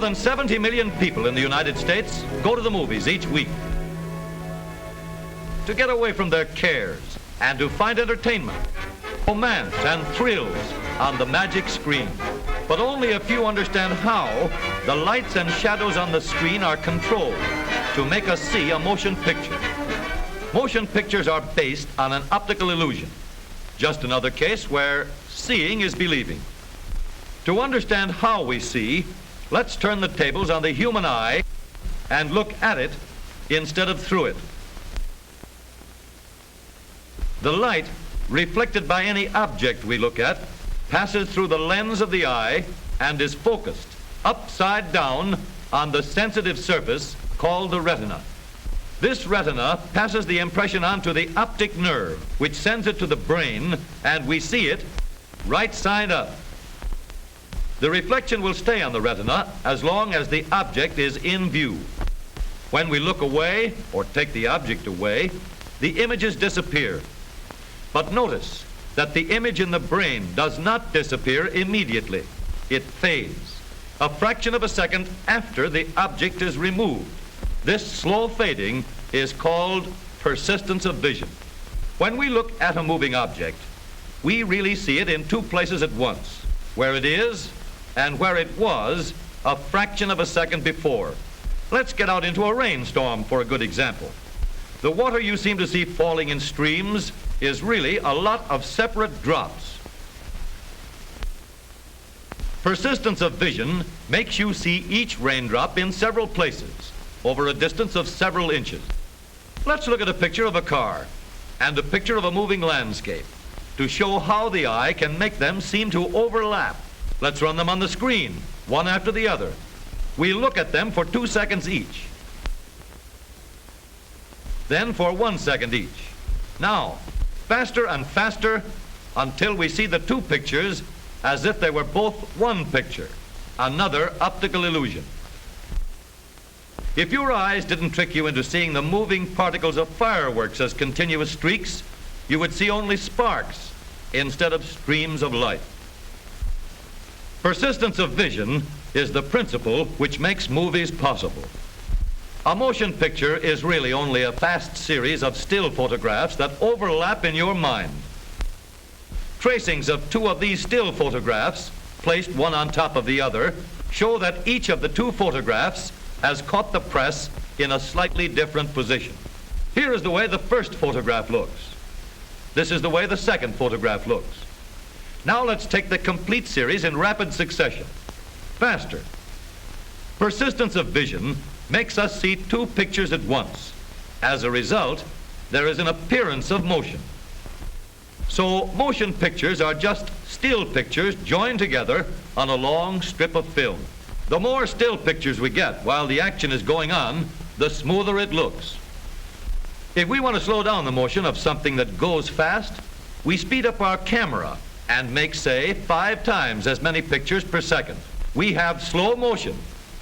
than 70 million people in the United States go to the movies each week to get away from their cares and to find entertainment, romance, and thrills on the magic screen. But only a few understand how the lights and shadows on the screen are controlled to make us see a motion picture. Motion pictures are based on an optical illusion. Just another case where seeing is believing. To understand how we see, let's turn the tables on the human eye and look at it instead of through it. The light, reflected by any object we look at, passes through the lens of the eye and is focused upside down on the sensitive surface called the retina. This retina passes the impression on to the optic nerve, which sends it to the brain, and we see it right side up. The reflection will stay on the retina as long as the object is in view. When we look away or take the object away, the images disappear. But notice that the image in the brain does not disappear immediately. It fades a fraction of a second after the object is removed. This slow fading is called persistence of vision. When we look at a moving object, we really see it in two places at once, where it is and where it was a fraction of a second before. Let's get out into a rainstorm for a good example. The water you seem to see falling in streams is really a lot of separate drops. Persistence of vision makes you see each raindrop in several places over a distance of several inches. Let's look at a picture of a car and a picture of a moving landscape to show how the eye can make them seem to overlap. Let's run them on the screen, one after the other. We look at them for 2 seconds each, then for 1 second each. Now, faster and faster until we see the two pictures as if they were both one picture, another optical illusion. If your eyes didn't trick you into seeing the moving particles of fireworks as continuous streaks, you would see only sparks instead of streams of light. Persistence of vision is the principle which makes movies possible. A motion picture is really only a fast series of still photographs that overlap in your mind. Tracings of two of these still photographs, placed one on top of the other, show that each of the two photographs has caught the press in a slightly different position. Here is the way the first photograph looks. This is the way the second photograph looks. Now let's take the complete series in rapid succession. Faster. Persistence of vision makes us see two pictures at once. As a result, there is an appearance of motion. So motion pictures are just still pictures joined together on a long strip of film. The more still pictures we get while the action is going on, the smoother it looks. If we want to slow down the motion of something that goes fast, we speed up our camera and make, say, 5 times as many pictures per second. We have slow motion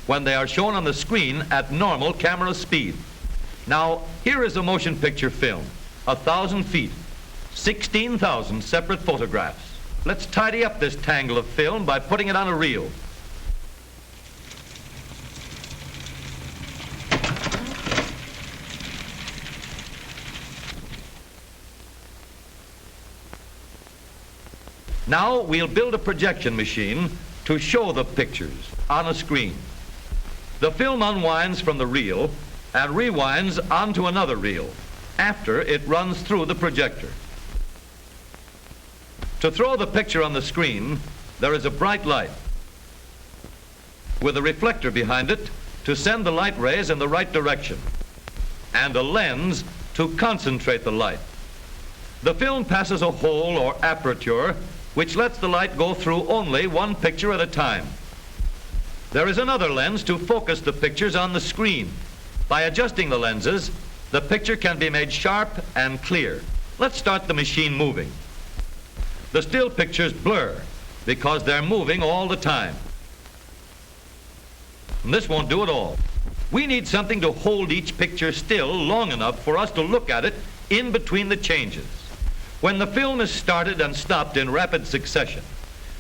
when they are shown on the screen at normal camera speed. Now, here is a motion picture film, 1,000 feet, 16,000 separate photographs. Let's tidy up this tangle of film by putting it on a reel. Now we'll build a projection machine to show the pictures on a screen. The film unwinds from the reel and rewinds onto another reel after it runs through the projector. To throw the picture on the screen, there is a bright light with a reflector behind it to send the light rays in the right direction and a lens to concentrate the light. The film passes a hole or aperture which lets the light go through only one picture at a time. There is another lens to focus the pictures on the screen. By adjusting the lenses, the picture can be made sharp and clear. Let's start the machine moving. The still pictures blur because they're moving all the time. And this won't do at all. We need something to hold each picture still long enough for us to look at it in between the changes. When the film is started and stopped in rapid succession,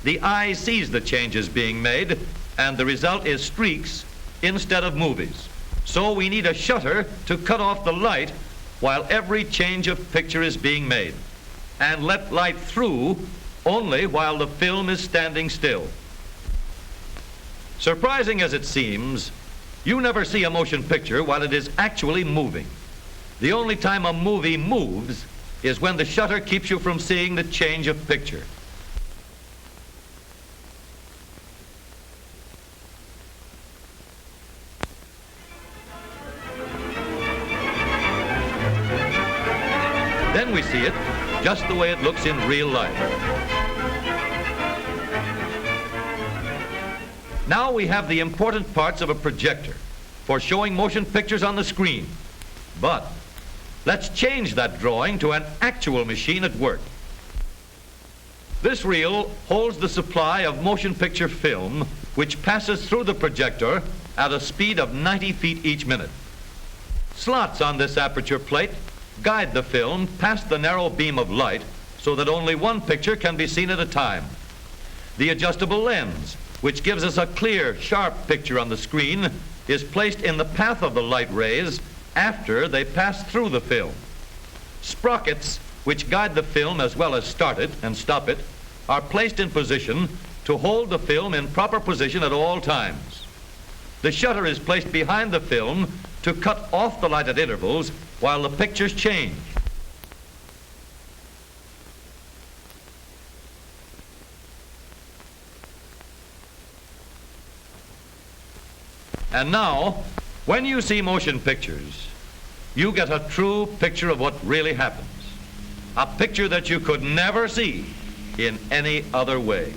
the eye sees the changes being made and the result is streaks instead of movies. So we need a shutter to cut off the light while every change of picture is being made, and let light through only while the film is standing still. Surprising as it seems, you never see a motion picture while it is actually moving. The only time a movie moves is when the shutter keeps you from seeing the change of picture. Then we see it just the way it looks in real life. Now we have the important parts of a projector for showing motion pictures on the screen. But let's change that drawing to an actual machine at work. This reel holds the supply of motion picture film, which passes through the projector at a speed of 90 feet each minute. Slots on this aperture plate guide the film past the narrow beam of light so that only one picture can be seen at a time. The adjustable lens, which gives us a clear, sharp picture on the screen, is placed in the path of the light rays after they pass through the film. Sprockets, which guide the film as well as start it and stop it, are placed in position to hold the film in proper position at all times. The shutter is placed behind the film to cut off the light at intervals while the pictures change. And now, when you see motion pictures, you get a true picture of what really happens. A picture that you could never see in any other way.